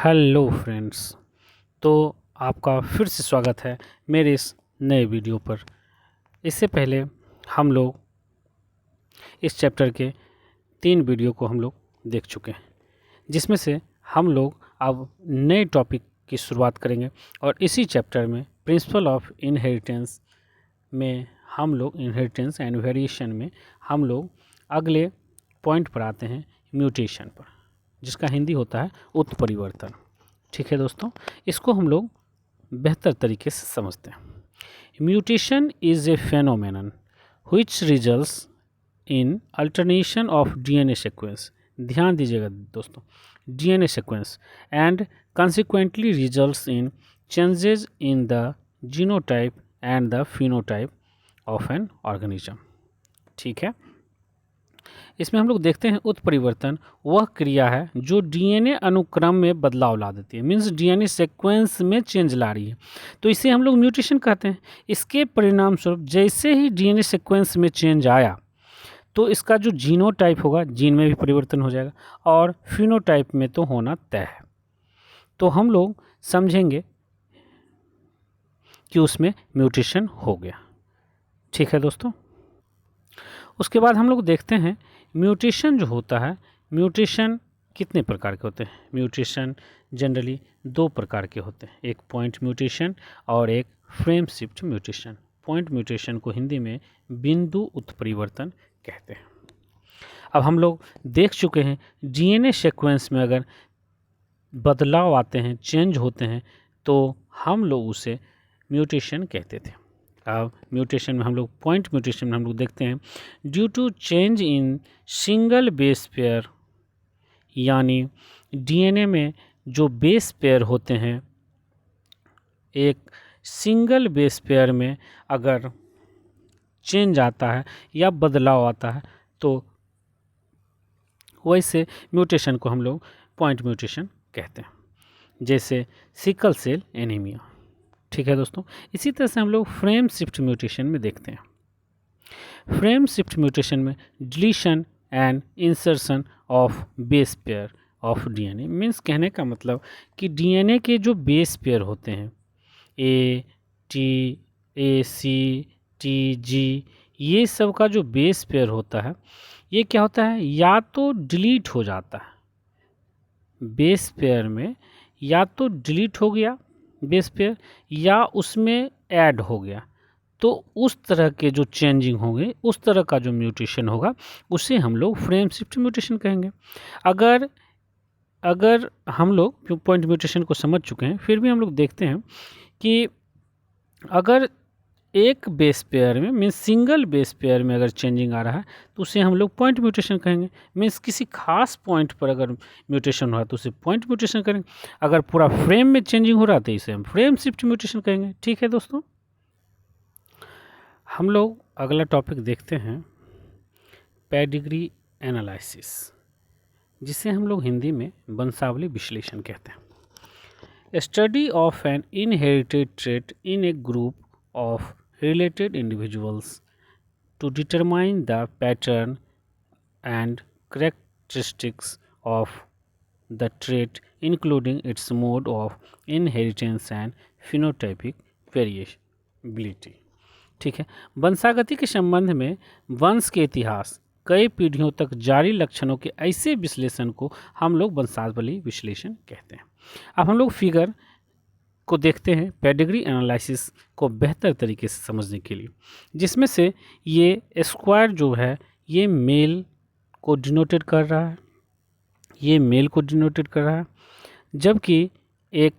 Hello friends. तो आपका फिर से स्वागत है मेरे इस नए वीडियो पर। इससे पहले हम लोग इस चैप्टर के 3 वीडियो को हम लोग देख चुके हैं, जिसमें से हम लोग अब नए टॉपिक की शुरुआत करेंगे। और इसी चैप्टर में प्रिंसिपल ऑफ इनहेरिटेंस में हम लोग इनहेरिटेंस एंड वेरिएशन में हम लोग अगले पॉइंट पर आते हैं, म्यूटेशन पर, जिसका हिंदी होता है उत्परिवर्तन। ठीक है दोस्तों, इसको हम लोग बेहतर तरीके से समझते हैं। Mutation is a phenomenon which results in alternation of DNA sequence. ध्यान दीजिएगा दोस्तों, DNA sequence and consequently results in changes in the genotype and the phenotype of an organism. ठीक है, इसमें हम लोग देखते हैं उत्परिवर्तन वह क्रिया है जो डीएनए अनुक्रम में बदलाव ला देती है, मीन्स डीएनए सीक्वेंस में चेंज ला रही है, तो इसे हम लोग म्यूटेशन कहते हैं। इसके परिणाम स्वरूप जैसे ही डीएनए सीक्वेंस में चेंज आया तो इसका जो जीनोटाइप होगा, जीन में भी परिवर्तन हो जाएगा और फिनोटाइप में तो होना तय है। तो हम लोग समझेंगे कि उसमें म्यूटेशन हो गया। ठीक है दोस्तों, उसके बाद हम लोग देखते हैं म्यूटेशन जो होता है, म्यूटेशन कितने प्रकार के होते हैं। म्यूटेशन जनरली 2 प्रकार के होते हैं, एक पॉइंट म्यूटेशन और एक frame shift mutation. Point mutation को हिंदी में बिंदु उत्परिवर्तन कहते हैं। अब हम लोग देख चुके हैं डीएनए सीक्वेंस में अगर बदलाव आते हैं, चेंज होते हैं, तो हम लोग उसे म्यूटेशन कहते थे। अब म्यूटेशन में हम लोग पॉइंट म्यूटेशन में हम लोग देखते हैं due to change in single base pair, यानी डीएनए में जो बेस पेयर होते हैं, एक सिंगल बेस पेयर में अगर चेंज आता है या बदलाव आता है तो वैसे म्यूटेशन को हम लोग पॉइंट म्यूटेशन कहते हैं, जैसे सिकल सेल एनीमिया। ठीक है दोस्तों, इसी तरह से हम लोग फ्रेम शिफ्ट म्यूटेशन में देखते हैं। फ्रेम शिफ्ट म्यूटेशन में deletion and insertion of base pair of DNA, means कहने का मतलब कि डीएनए के जो बेस पेयर होते हैं, ए सी टी जी, ये सब का जो बेस पेयर होता है, ये क्या होता है, या तो डिलीट हो जाता है बेस पेयर में, या तो डिलीट हो गया बेस पेयर, या उसमें ऐड हो गया। तो उस तरह के जो चेंजिंग होंगे, उस तरह का जो म्यूटेशन होगा, उसे हम लोग फ्रेम शिफ्ट म्यूटेशन कहेंगे। अगर हम लोग पॉइंट म्यूटेशन को समझ चुके हैं, फिर भी हम लोग देखते हैं कि अगर एक बेस पेयर में, मीन्स सिंगल बेस पेयर में अगर चेंजिंग आ रहा है तो उसे हम लोग पॉइंट म्यूटेशन कहेंगे। मीन्स किसी खास पॉइंट पर अगर म्यूटेशन हो रहा है तो उसे पॉइंट म्यूटेशन करेंगे। अगर पूरा फ्रेम में चेंजिंग हो रहा है तो इसे हम फ्रेम शिफ्ट म्यूटेशन कहेंगे। ठीक है दोस्तों, हम लोग अगला टॉपिक देखते हैं पेडिग्री एनालिसिस, जिसे हम लोग हिंदी में वंशावली विश्लेषण कहते हैं। Study of an inherited trait in a group of related individuals to determine the pattern and characteristics of the trait, including its mode of inheritance and phenotypic variability। ठीक है, वंशागति के संबंध में वंश के इतिहास, कई पीढ़ियों तक जारी लक्षणों के ऐसे विश्लेषण को हम लोग वंशावली विश्लेषण कहते हैं। अब हम लोग फिगर को देखते हैं पेडिग्री एनालिसिस को बेहतर तरीके से समझने के लिए, जिसमें से ये स्क्वायर जो है ये मेल को डिनोटेड कर रहा है, ये मेल को डिनोटेड कर रहा है, जबकि एक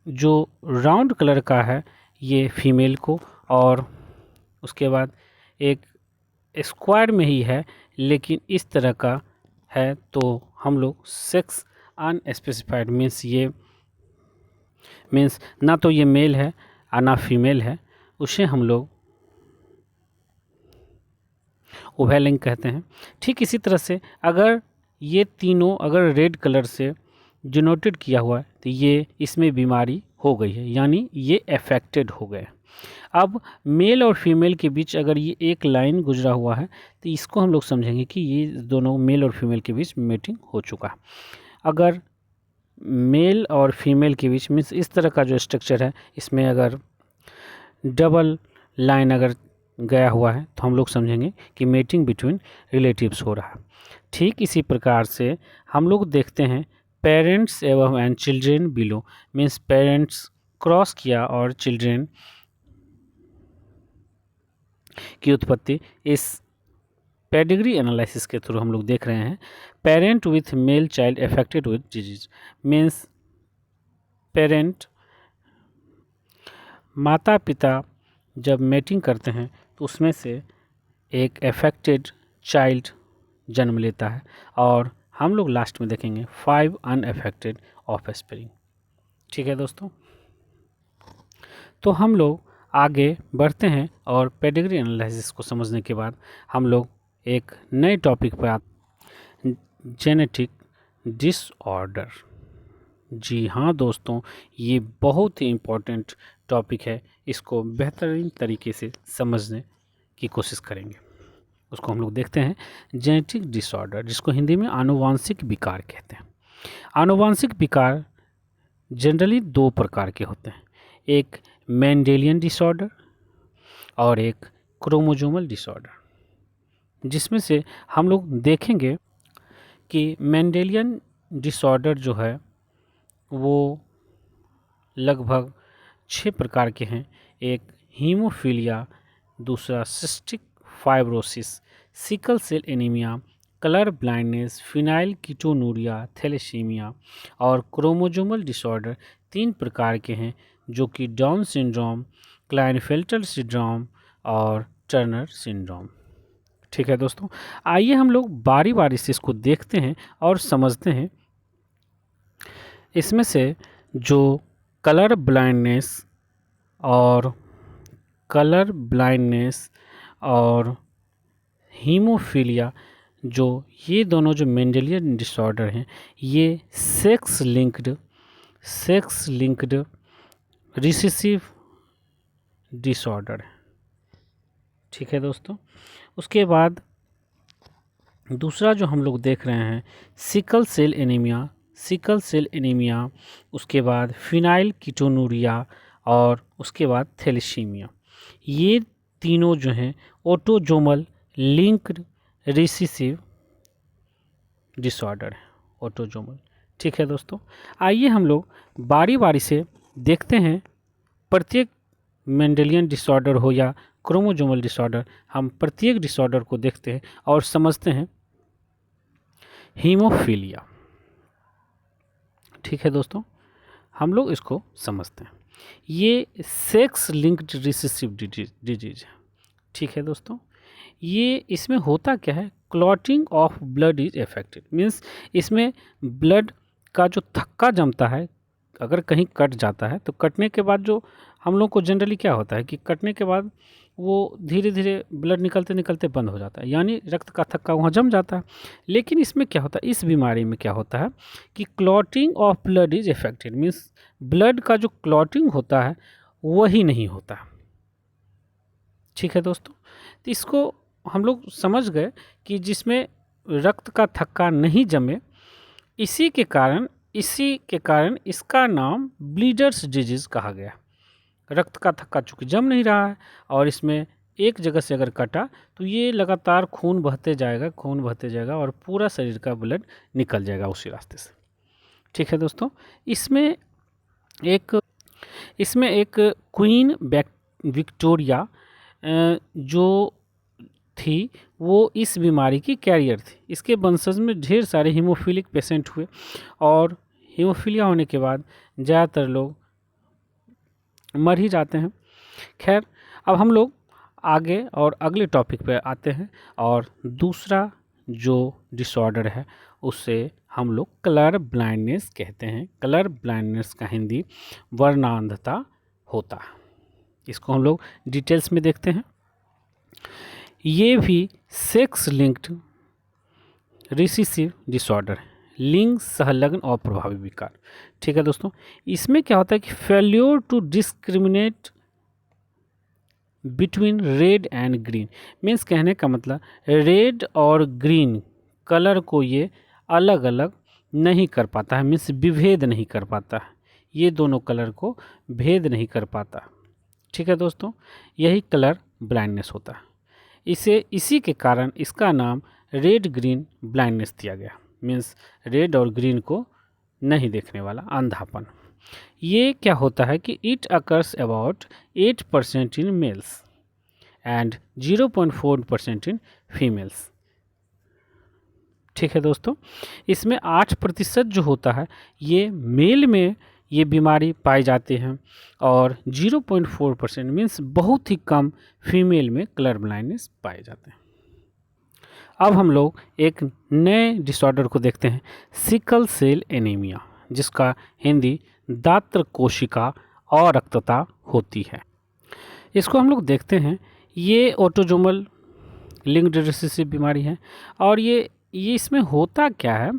जो राउंड कलर का है ये फीमेल को, और उसके बाद एक स्क्वायर में ही है लेकिन इस तरह का है तो हम लोग सेक्स अनस्पेसिफाइड, मीन्स ना तो ये मेल है और ना फीमेल है, उसे हम लोग ओवेलिंग कहते हैं। ठीक इसी तरह से अगर ये तीनों अगर रेड कलर से डिनोटेड किया हुआ है तो ये इसमें बीमारी हो गई है, यानी ये अफेक्टेड हो गए। अब मेल और फीमेल के बीच अगर ये एक लाइन गुजरा हुआ है तो इसको हम लोग समझेंगे कि ये दोनों मेल और फीमेल के बीच मेटिंग हो चुका है। अगर मेल और फीमेल के बीच, मीन्स इस तरह का जो स्ट्रक्चर है, इसमें अगर डबल लाइन अगर गया हुआ है तो हम लोग समझेंगे कि मेटिंग बिटवीन रिलेटिव्स हो रहा है। ठीक इसी प्रकार से हम लोग देखते हैं पेरेंट्स एवं and children below, means parents cross किया और चिल्ड्रेन की उत्पत्ति इस पेडिग्री एनालिसिस के थ्रू हम लोग देख रहे हैं। Parent with male child affected with disease, means parent माता पिता जब मेटिंग करते हैं तो उसमें से एक अफेक्टेड चाइल्ड जन्म लेता है, और हम लोग लास्ट में देखेंगे 5 अनअफेक्टेड ऑफस्प्रिंग। ठीक है दोस्तों, तो हम लोग आगे बढ़ते हैं और पेडिग्री एनालिसिस को समझने के बाद हम लोग एक नए टॉपिक पर आते, जेनेटिक डिसऑर्डर। जी हाँ दोस्तों, ये बहुत ही इम्पोर्टेंट टॉपिक है, इसको बेहतरीन तरीके से समझने की कोशिश करेंगे। उसको हम लोग देखते हैं जेनेटिक डिसऑर्डर, जिसको हिंदी में आनुवांशिक विकार कहते हैं। आनुवांशिक विकार जनरली 2 प्रकार के होते हैं, एक मेंडेलियन डिसऑर्डर और एक क्रोमोसोमल डिसऑर्डर, जिसमें से हम लोग देखेंगे कि मेंडेलियन डिसऑर्डर जो है वो लगभग 6 प्रकार के हैं। एक हीमोफीलिया, दूसरा cystic fibrosis, sickle cell anaemia, colour blindness, phenylketonuria, thalassaemia, और क्रोमोसोमल डिसऑर्डर 3 प्रकार के हैं, जो कि डाउन सिंड्रोम, क्लाइनफेल्टर सिंड्रोम और टर्नर सिंड्रोम। ठीक है दोस्तों, आइए हम लोग बारी बारी से इसको देखते हैं और समझते हैं। इसमें से जो कलर ब्लाइंडनेस और हीमोफीलिया, जो ये दोनों जो मेंडेलियन डिसऑर्डर हैं, ये सेक्स लिंक्ड रिसेसिव डिसऑर्डर है। ठीक है दोस्तों, उसके बाद दूसरा जो हम लोग देख रहे हैं सिकल सेल एनीमिया, उसके बाद फिनाइल कीटोनूरिया और उसके बाद थैलेसीमिया। ये तीनों जो हैं ऑटोजोमल लिंक्ड रिसेसिव डिसऑर्डर है, ऑटोजोमल। ठीक है दोस्तों, आइए हम लोग बारी बारी से देखते हैं प्रत्येक मेंडेलियन डिसऑर्डर हो या क्रोमोसोमल डिसऑर्डर, हम प्रत्येक डिसऑर्डर को देखते हैं और समझते हैं। हीमोफीलिया, ठीक है दोस्तों, हम लोग इसको समझते हैं। ये सेक्स लिंक्ड रिसेसिव डिजीज है। ठीक है दोस्तों, ये इसमें होता क्या है, clotting of blood is affected, means इसमें ब्लड का जो थक्का जमता है, अगर कहीं कट जाता है तो कटने के बाद जो हम लोग को जनरली क्या होता है कि कटने के बाद वो धीरे धीरे ब्लड निकलते निकलते बंद हो जाता है, यानी रक्त का थक्का वहाँ जम जाता है। लेकिन इसमें क्या होता है, इस बीमारी में क्या होता है कि clotting of blood is affected, means blood का जो क्लॉटिंग होता है वही नहीं होता। ठीक है दोस्तों, तो इसको हम लोग समझ गए कि जिसमें रक्त का थक्का नहीं जमे, इसी के कारण इसका नाम ब्लीडर्स डिजीज कहा गया। रक्त का थक्का चूँकि जम नहीं रहा है और इसमें एक जगह से अगर कटा तो ये लगातार खून बहते जाएगा और पूरा शरीर का ब्लड निकल जाएगा उसी रास्ते से। ठीक है दोस्तों, इसमें एक क्वीन विक्टोरिया जो थी वो इस बीमारी की कैरियर थी। इसके वंशज में ढेर सारे हीमोफिलिक पेशेंट हुए और हीमोफीलिया होने के बाद ज़्यादातर लोग मर ही जाते हैं। खैर, अब हम लोग आगे और अगले टॉपिक पे आते हैं, और दूसरा जो डिसऑर्डर है उसे हम लोग कलर ब्लाइंडनेस कहते हैं। कलर ब्लाइंडनेस का हिंदी वर्णांधता होता है। इसको हम लोग डिटेल्स में देखते हैं। ये भी सेक्स लिंक्ड रिसेसिव डिसऑर्डर है, लिंग सहलग्न और प्रभावी विकार। ठीक है दोस्तों, इसमें क्या होता है कि failure to discriminate between red and green, means कहने का मतलब रेड और ग्रीन कलर को ये अलग अलग नहीं कर पाता है, मीन्स विभेद नहीं कर पाता है, ये दोनों कलर को भेद नहीं कर पाता। ठीक है दोस्तों, यही कलर ब्लाइंडनेस होता है। इसी के कारण इसका नाम रेड ग्रीन ब्लाइंडनेस दिया गया, मीन्स रेड और ग्रीन को नहीं देखने वाला, अंधापन। ये क्या होता है कि it occurs about 8% in males and 0.4% in females. ठीक है दोस्तों, इसमें 8% जो होता है ये मेल में ये बीमारी पाई जाती है और 0.4% मीन्स बहुत ही कम फीमेल में कलर ब्लाइंडनेस पाए जाते हैं। अब हम लोग एक नए डिसऑर्डर को देखते हैं, सिकल सेल एनीमिया, जिसका हिंदी दात्र कोशिका अरक्तता होती है। इसको हम लोग देखते हैं, ये ऑटोजोमल लिंक्ड रिसेसिव बीमारी है और ये इसमें होता क्या है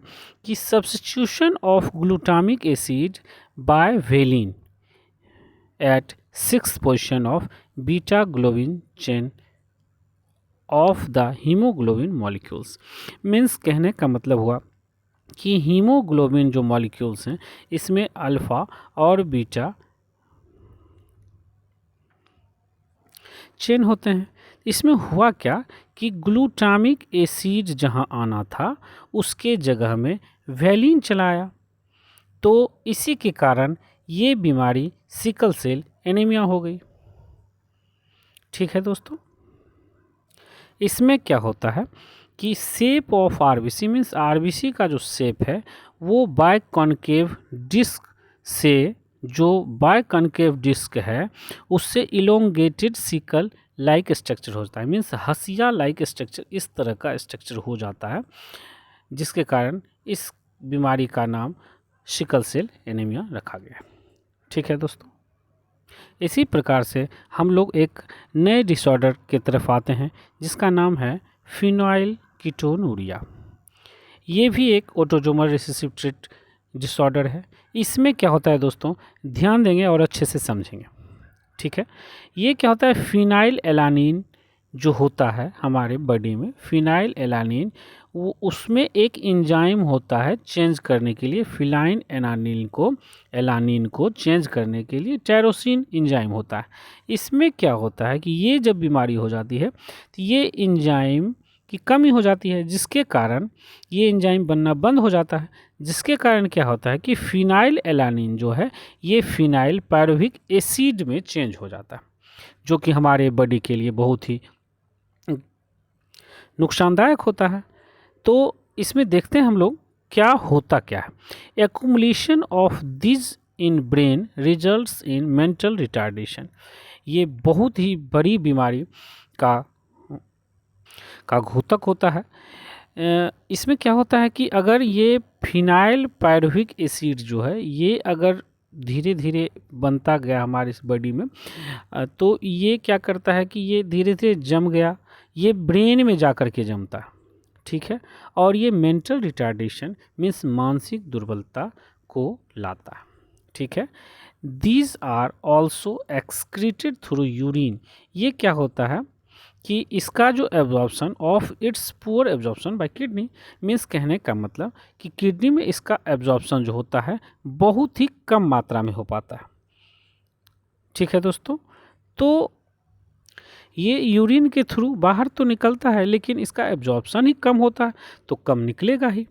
कि substitution of glutamic acid by valine at 6th position of beta globin chain of the haemoglobin molecules. Means कहने का मतलब हुआ कि हीमोग्लोबिन जो मॉलिक्यूल्स हैं इसमें अल्फ़ा और बीटा चेन होते हैं। इसमें हुआ क्या कि ग्लूटामिक एसिड जहां आना था उसके जगह में वेलिन चलाया, तो इसी के कारण ये बीमारी सिकल सेल एनीमिया हो गई। ठीक है दोस्तों, इसमें क्या होता है कि shape of RBC means RBC का जो शेप है वो बायकॉन्केव डिस्क से, जो बायकॉन्केव डिस्क है उससे इलोंगेटेड सिकल लाइक स्ट्रक्चर होता है, मीन्स हसिया लाइक स्ट्रक्चर, इस तरह का स्ट्रक्चर हो जाता है, जिसके कारण इस बीमारी का नाम सिकल सेल एनीमिया रखा गया। ठीक है दोस्तों, इसी प्रकार से हम लोग एक नए डिसऑर्डर की तरफ आते हैं जिसका नाम है फिनाइलकीटोनुरिया। ये भी एक ऑटोजोमल रिसेसिव ट्रेट डिसऑर्डर है। इसमें क्या होता है दोस्तों, ध्यान देंगे और अच्छे से समझेंगे। ठीक है, ये क्या होता है, फिनाइल एलानिन जो होता है हमारे बॉडी में, फिनाइल एलानिन, वो उसमें एक एंजाइम होता है चेंज करने के लिए, फिनाइल एलानिन को चेंज करने के लिए टायरोसिन एंजाइम होता है। इसमें क्या होता है कि ये जब बीमारी हो जाती है तो ये एंजाइम की कमी हो जाती है, जिसके कारण ये एंजाइम बनना बंद हो जाता है, जिसके कारण क्या होता है कि फिनाइल एलानिन जो है ये फिनाइल पायरुविक एसिड में चेंज हो जाता है, जो कि हमारे बॉडी के लिए बहुत ही नुकसानदायक होता है। तो इसमें देखते हैं हम लोग क्या होता क्या है। Accumulation of this in brain results in mental retardation. ये बहुत ही बड़ी बीमारी का घातक होता है। इसमें क्या होता है कि अगर ये फिनाइल पायरुविक एसिड जो है ये अगर धीरे धीरे बनता गया हमारे इस बॉडी में, तो ये क्या करता है कि ये धीरे धीरे जम गया, ये ब्रेन में जा कर के जमता है। ठीक है, और ये मेंटल रिटार्डेशन मीन्स मानसिक दुर्बलता को लाता है। ठीक है, these are also excreted through urine. ये क्या होता है कि इसका जो absorption of its poor absorption by kidney, means कहने का मतलब कि किडनी में इसका एब्जॉर्प्शन जो होता है बहुत ही कम मात्रा में हो पाता है। ठीक है दोस्तों, तो ये यूरिन के थ्रू बाहर तो निकलता है लेकिन इसका एब्जॉर्प्शन ही कम होता है, तो कम निकलेगा ही।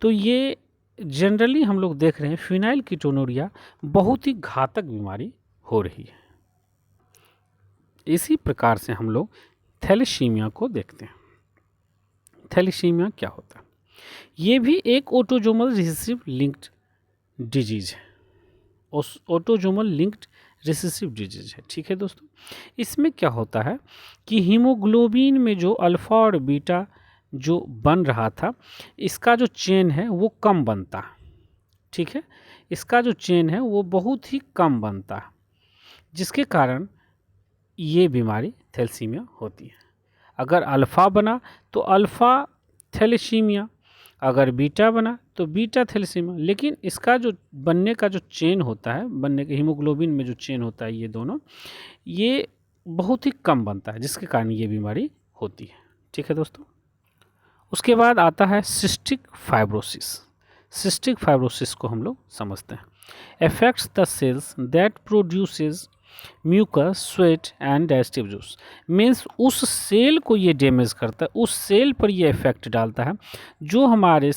तो ये जनरली हम लोग देख रहे हैं फिनाइलकीटोनुरिया बहुत ही घातक बीमारी हो रही है। इसी प्रकार से हम लोग थैलेसीमिया को देखते हैं। थैलेसीमिया क्या होता है, ये भी एक ऑटोजोमल रिसेसिव लिंक्ड डिजीज है, ऑटोजोमल लिंक्ड रिसेसिव डिजीज है। ठीक है दोस्तों, इसमें क्या होता है कि हीमोग्लोबिन में जो अल्फ़ा और बीटा जो बन रहा था, इसका जो चेन है वो कम बनता है। ठीक है, इसका जो चेन है वो बहुत ही कम बनता है, जिसके कारण ये बीमारी थैलेसीमिया होती है। अगर अल्फ़ा बना तो अल्फ़ा थैलेसीमिया, अगर बीटा बना तो बीटा थैलेसीमिया। लेकिन इसका जो बनने का जो चेन होता है, बनने के हीमोग्लोबिन में जो चेन होता है, ये दोनों ये बहुत ही कम बनता है, जिसके कारण ये बीमारी होती है। ठीक है दोस्तों, उसके बाद आता है सिस्टिक फाइब्रोसिस। सिस्टिक फाइब्रोसिस को हम लोग समझते हैं। Affects the cells that produces mucus, sweat and digestive juice. Means उस सेल को ये डैमेज करता है, उस सेल पर ये इफेक्ट डालता है जो हमारे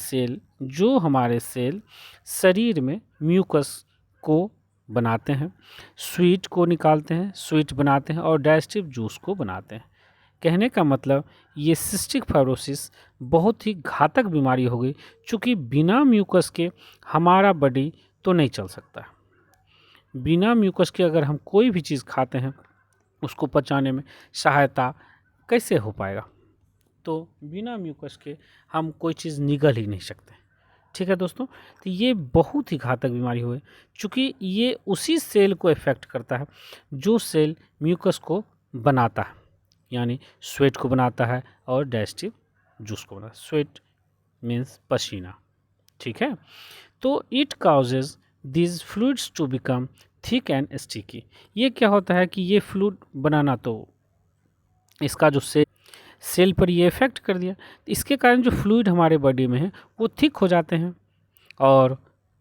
सेल शरीर में म्यूकस को बनाते हैं, स्वीट को निकालते हैं, स्वीट बनाते हैं और डाइजेस्टिव जूस को बनाते हैं। कहने का मतलब ये सिस्टिक फाइब्रोसिस बहुत ही घातक बीमारी हो गई, चूँकि बिना म्यूकस के हमारा बॉडी तो नहीं चल सकता। बिना म्यूकस के अगर हम कोई भी चीज़ खाते हैं उसको पचाने में सहायता कैसे हो पाएगा? तो बिना म्यूकस के हम कोई चीज़ निगल ही नहीं सकते। ठीक है दोस्तों, तो ये बहुत ही घातक बीमारी हुई, चूँकि ये उसी सेल को इफ़ेक्ट करता है जो सेल म्यूकस को बनाता है, यानी स्वेट को बनाता है और डाइजेस्टिव जूस को बनाता है। स्वेट मीन्स पसीना। ठीक है, तो it causes this fluids to become thick and sticky. ये क्या होता है कि ये फ्लूइड बनाना, तो इसका जो सेल पर ये इफेक्ट कर दिया, तो इसके कारण जो फ्लूइड हमारे बॉडी में है वो थिक हो जाते हैं और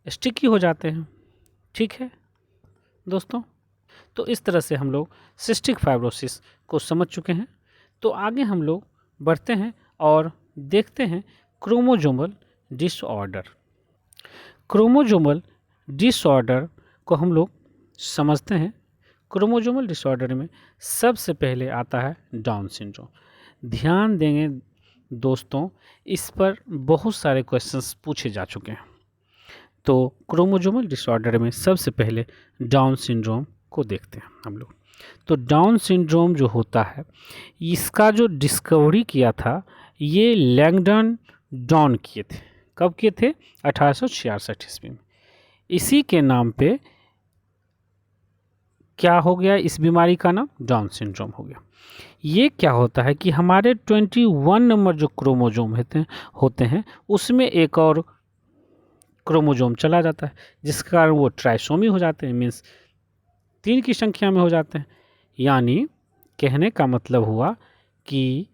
स्टिकी हो जाते हैं। ठीक है दोस्तों, तो इस तरह से हम लोग सिस्टिक फाइब्रोसिस को समझ चुके हैं। तो आगे हम लोग बढ़ते हैं और देखते हैं क्रोमोसोमल डिसऑर्डर। क्रोमोसोमल डिसऑर्डर को हम लोग समझते हैं। क्रोमोसोमल डिसऑर्डर में सबसे पहले आता है डाउन सिंड्रोम। ध्यान देंगे दोस्तों, इस पर बहुत सारे क्वेश्चंस पूछे जा चुके हैं। तो क्रोमोसोमल डिसऑर्डर में सबसे पहले डाउन सिंड्रोम को देखते हैं हम लोग। तो डाउन सिंड्रोम जो होता है, इसका जो डिस्कवरी किया था ये लैंगडन डाउन किए थे। कब किए थे? 1866 ईस्वी में। इसी के नाम पे क्या हो गया, इस बीमारी का नाम डाउन सिंड्रोम हो गया। ये क्या होता है कि हमारे 21 नंबर जो क्रोमोसोम होते हैं उसमें एक और क्रोमोसोम चला जाता है, जिसके कारण वो ट्राइसोमी हो जाते हैं, मीन्स 3 की संख्या में हो जाते हैं। यानी कहने का मतलब हुआ कि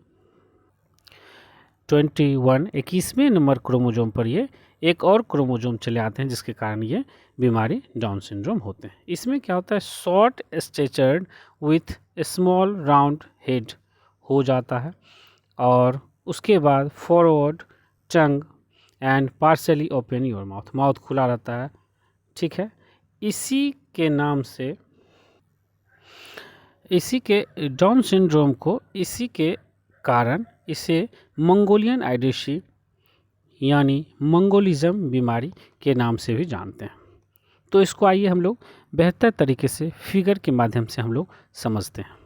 21वें नंबर क्रोमोसोम पर ये एक और क्रोमोसोम चले आते हैं, जिसके कारण ये बीमारी डाउन सिंड्रोम होते हैं। इसमें क्या होता है, short statured with small round head हो जाता है और उसके बाद forward tongue and partially open your mouth, mouth खुला रहता है। ठीक है, इसी के नाम से, इसी के डाउन सिंड्रोम को, इसी के कारण इसे मंगोलियन आइडेसी यानी मंगोलिज्म बीमारी के नाम से भी जानते हैं। तो इसको आइए हम लोग बेहतर तरीके से फिगर के माध्यम से हम लोग समझते हैं।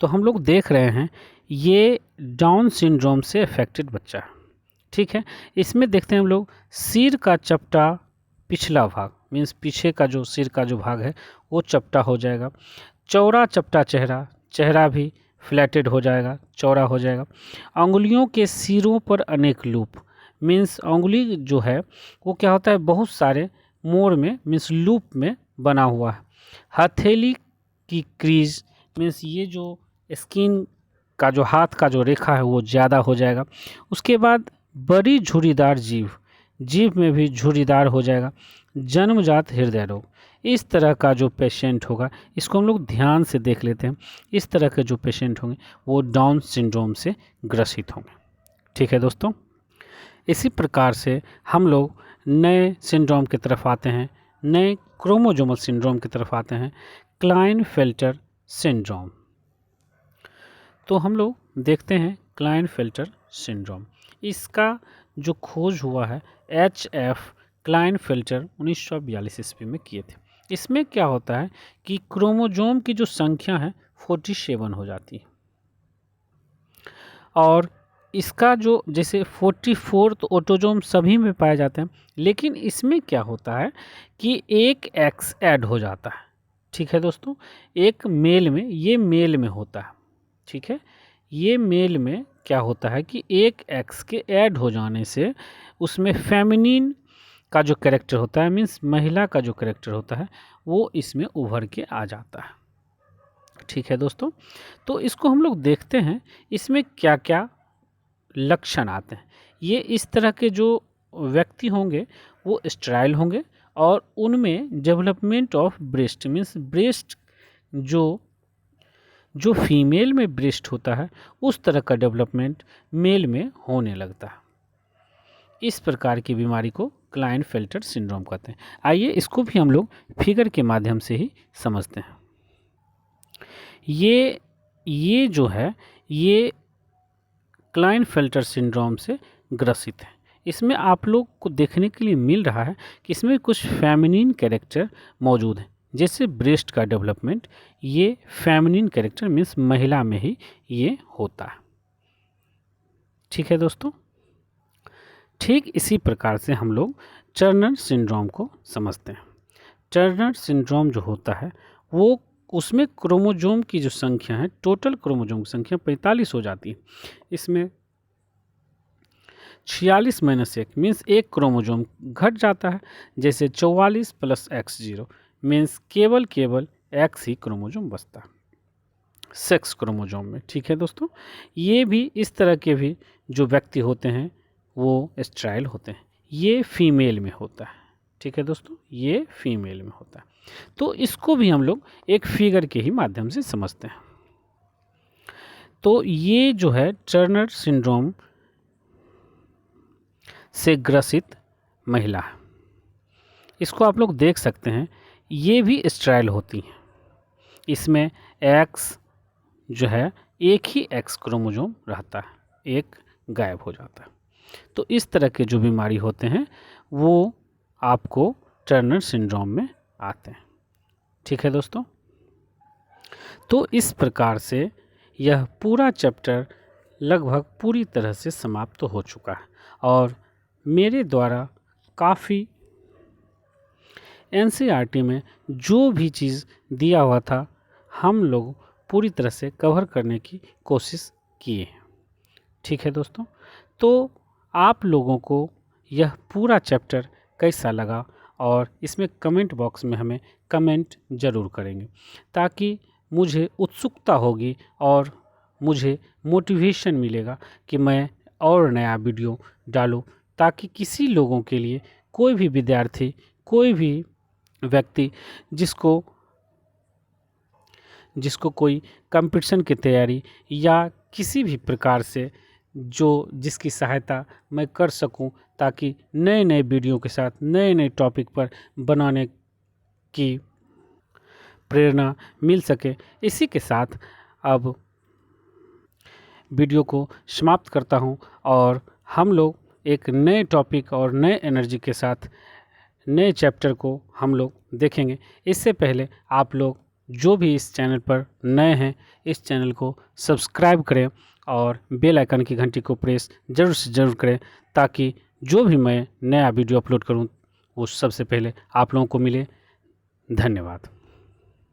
तो हम लोग देख रहे हैं ये डाउन सिंड्रोम से अफेक्टेड बच्चा है। ठीक है, इसमें देखते हैं हम लोग सिर का चपटा पिछला भाग, मीन्स पीछे का जो सिर का जो भाग है वो चपटा हो जाएगा। चौड़ा चपटा चेहरा, चेहरा भी फ्लैटेड हो जाएगा, चौड़ा हो जाएगा। अंगुलियों के सिरों पर अनेक लूप, मीन्स अंगुली जो है वो क्या होता है, बहुत सारे मोड़ में, मीन्स लूप में बना हुआ है। हथेली की क्रीज, मीन्स ये जो स्किन का जो हाथ का जो रेखा है वो ज़्यादा हो जाएगा। उसके बाद बड़ी झुर्रीदार जीभ, जीभ में भी झुर्रीदार हो जाएगा। जन्मजात हृदय रोग, इस तरह का जो पेशेंट होगा, इसको हम लोग ध्यान से देख लेते हैं। इस तरह के जो पेशेंट होंगे वो डाउन सिंड्रोम से ग्रसित होंगे। ठीक है दोस्तों, इसी प्रकार से हम लोग नए सिंड्रोम की तरफ आते हैं, नए क्रोमोसोमल सिंड्रोम की तरफ आते हैं, क्लाइनफेल्टर सिंड्रोम। तो हम लोग देखते हैं क्लाइनफेल्टर सिंड्रोम। इसका जो खोज हुआ है HF क्लाइनफेल्टर 1942 ईस्वी में किए थे। इसमें क्या होता है कि क्रोमोसोम की जो संख्या है 47 हो जाती है और इसका जो जैसे 44 तो ऑटोसोम सभी में पाए जाते हैं, लेकिन इसमें क्या होता है कि एक X ऐड हो जाता है। ठीक है दोस्तों, एक मेल में, ये मेल में होता है। ठीक है, ये मेल में क्या होता है कि एक X के ऐड हो जाने से उसमें फेमिनिन का जो कैरेक्टर होता है, मीन्स महिला का जो कैरेक्टर होता है, वो इसमें उभर के आ जाता है। ठीक है दोस्तों, तो इसको हम लोग देखते हैं इसमें क्या क्या लक्षण आते हैं। ये इस तरह के जो व्यक्ति होंगे वो स्टेराइल होंगे और उनमें development of breast means breast जो जो फीमेल में ब्रेस्ट होता है उस तरह का डेवलपमेंट मेल में होने लगता है। इस प्रकार की बीमारी को क्लाइनफेल्टर सिंड्रोम कहते हैं। आइए इसको भी हम लोग फिगर के माध्यम से ही समझते हैं। ये जो है ये क्लाइनफेल्टर सिंड्रोम से ग्रसित है। इसमें आप लोग को देखने के लिए मिल रहा है कि इसमें कुछ फेमिनिन कैरेक्टर मौजूद हैं, जैसे ब्रेस्ट का डेवलपमेंट ये फेमिनिन कैरेक्टर मीन्स महिला में ही ये होता है। ठीक है दोस्तों, ठीक इसी प्रकार से हम लोग टर्नर सिंड्रोम को समझते हैं। टर्नर सिंड्रोम जो होता है वो उसमें क्रोमोजोम की जो संख्या है, टोटल क्रोमोजोम की संख्या 45 हो जाती है। इसमें 46 माइनस 1 मीन्स एक क्रोमोजोम घट जाता है, जैसे 44 प्लस x0 मीन्स केवल x ही क्रोमोजोम बचता है सेक्स क्रोमोजोम में। ठीक है दोस्तों, ये भी इस तरह के भी जो व्यक्ति होते हैं वो स्टेराइल होते हैं। ये फीमेल में होता है। ठीक है दोस्तों, ये फीमेल में होता है। तो इसको भी हम लोग एक फिगर के ही माध्यम से समझते हैं। तो ये जो है टर्नर सिंड्रोम से ग्रसित महिला है, इसको आप लोग देख सकते हैं, ये भी स्टेराइल होती हैं। इसमें एक्स जो है एक ही एक्स क्रोमोजोम रहता है, एक गायब हो जाता है। तो इस तरह के जो बीमारी होते हैं वो आपको टर्नर सिंड्रोम में आते हैं। ठीक है दोस्तों, तो इस प्रकार से यह पूरा चैप्टर लगभग पूरी तरह से समाप्त हो चुका है और मेरे द्वारा काफ़ी एनसीईआरटी में जो भी चीज़ दिया हुआ था हम लोग पूरी तरह से कवर करने की कोशिश किए हैं। ठीक है दोस्तों, तो आप लोगों को यह पूरा चैप्टर कैसा लगा और इसमें कमेंट बॉक्स में हमें कमेंट ज़रूर करेंगे, ताकि मुझे उत्सुकता होगी और मुझे मोटिवेशन मिलेगा कि मैं और नया वीडियो डालूं, ताकि किसी लोगों के लिए, कोई भी विद्यार्थी, कोई भी व्यक्ति जिसको कोई कंपटीशन की तैयारी या किसी भी प्रकार से जिसकी सहायता मैं कर सकूं, ताकि नए नए वीडियो के साथ नए नए टॉपिक पर बनाने की प्रेरणा मिल सके। इसी के साथ अब वीडियो को समाप्त करता हूं और हम लोग एक नए टॉपिक और नए एनर्जी के साथ नए चैप्टर को हम लोग देखेंगे। इससे पहले आप लोग जो भी इस चैनल पर नए हैं इस चैनल को सब्सक्राइब करें और बेल आइकन की घंटी को प्रेस ज़रूर से ज़रूर करें, ताकि जो भी मैं नया वीडियो अपलोड करूं वो सबसे पहले आप लोगों को मिले। धन्यवाद।